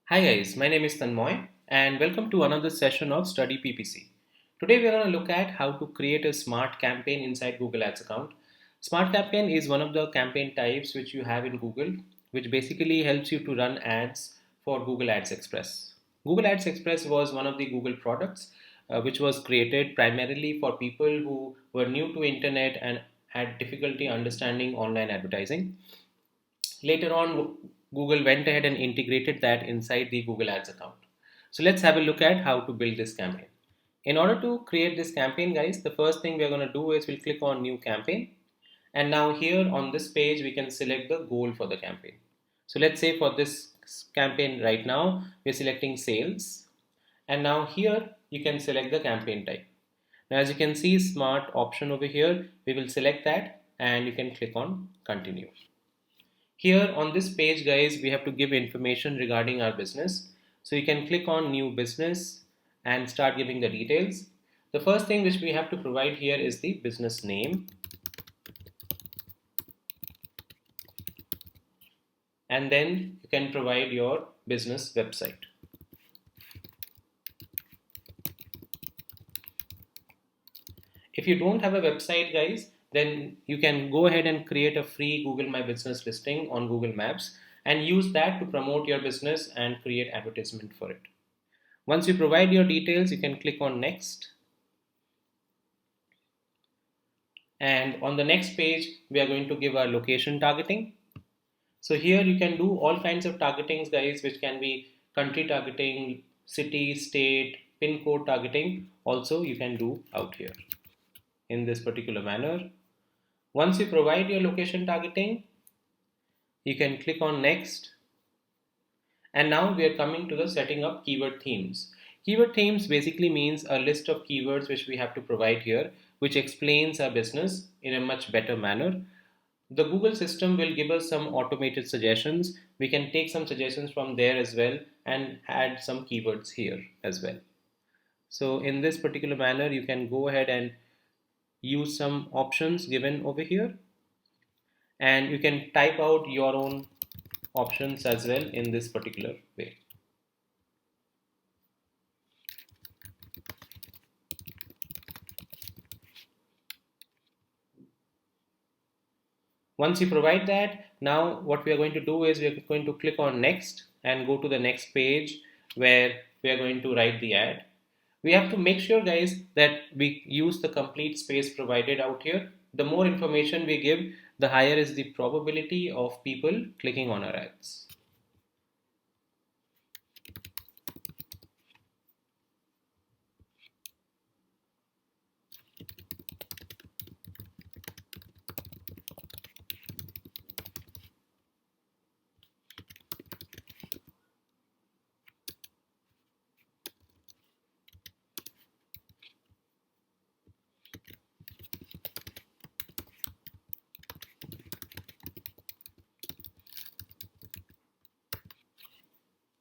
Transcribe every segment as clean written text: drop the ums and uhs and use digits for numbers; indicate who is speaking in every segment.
Speaker 1: Hi guys, my name is Tanmoy and welcome to another session of Study PPC. Today we are going to look at how to create a smart campaign inside Google Ads account. Smart campaign is one of the campaign types which you have in Google, which basically helps you to run ads for Google Ads Express. Google Ads Express was one of the Google products which was created primarily for people who were new to internet and had difficulty understanding online advertising. Later on, Google went ahead and integrated that inside the Google Ads account. So let's have a look at how to build this campaign. In order to create this campaign, guys, the first thing we're going to do is we'll click on new campaign. And now here on this page, we can select the goal for the campaign. So let's say for this campaign right now, we're selecting sales. And now here you can select the campaign type. Now as you can see, smart option over here, we will select that and you can click on continue. Here on this page, guys, we have to give information regarding our business. So you can click on new business and start giving the details. The first thing which we have to provide here is the business name, and then you can provide your business website. If you don't have a website, guys, then you can go ahead and create a free Google My Business listing on Google Maps and use that to promote your business and create advertisement for it. Once you provide your details, you can click on next. And on the next page, we are going to give our location targeting. So here you can do all kinds of targetings, guys, which can be country targeting, city, state, pin code targeting. Also, you can do out here in this particular manner. Once you provide your location targeting, you can click on next. And now we are coming to the setting up keyword themes. Keyword themes basically means a list of keywords which we have to provide here, which explains our business in a much better manner. The Google system will give us some automated suggestions. We can take some suggestions from there as well and add some keywords here as well. So in this particular manner, you can go ahead and use some options given over here, and you can type out your own options as well in this particular way. Once you provide that, now what we are going to do is we are going to click on next and go to the next page where we are going to write the ad. We have to make sure, guys, that we use the complete space provided out here. The more information we give, the higher is the probability of people clicking on our ads.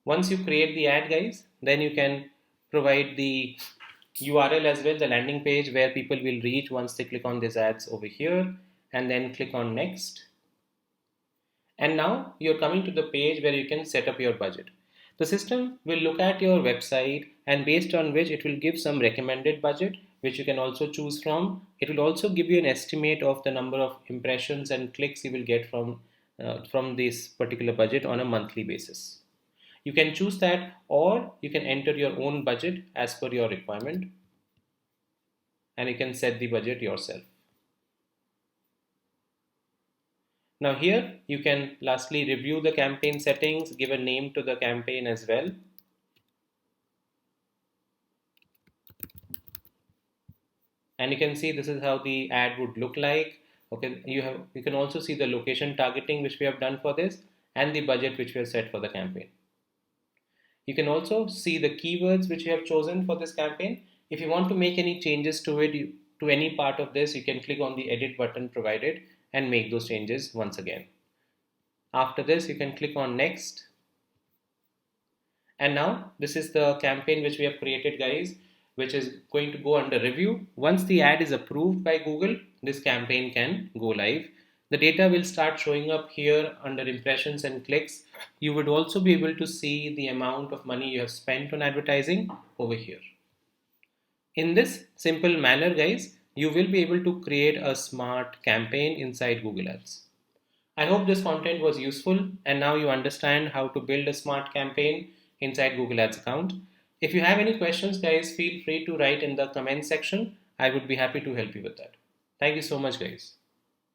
Speaker 1: Once you create the ad, guys, then you can provide the URL as well, the landing page where people will reach once they click on these ads over here, and then click on next. And now you're coming to the page where you can set up your budget. The system will look at your website, and based on which it will give some recommended budget which you can also choose from. It will also give you an estimate of the number of impressions and clicks you will get from this particular budget on a monthly basis. You can choose that, or you can enter your own budget as per your requirement, and you can set the budget yourself. Now here you can lastly review the campaign settings, give a name to the campaign as well. And you can see this is how the ad would look like. Okay, you can also see the location targeting which we have done for this and the budget which we have set for the campaign. You can also see the keywords which you have chosen for this campaign. If you want to make any changes to it, to any part of this, you can click on the edit button provided and make those changes once again. After this, you can click on next. And now this is the campaign which we have created, guys, which is going to go under review. Once the ad is approved by Google, this campaign can go live. The data will start showing up here under impressions and clicks you would also be able to see the amount of money you have spent on advertising over here. In this simple manner, guys, you will be able to create a smart campaign inside Google Ads. I hope this content was useful and now you understand how to build a smart campaign inside Google Ads account. If you have any questions, guys, feel free to write in the comment section. I would be happy to help you with that. Thank you so much, guys.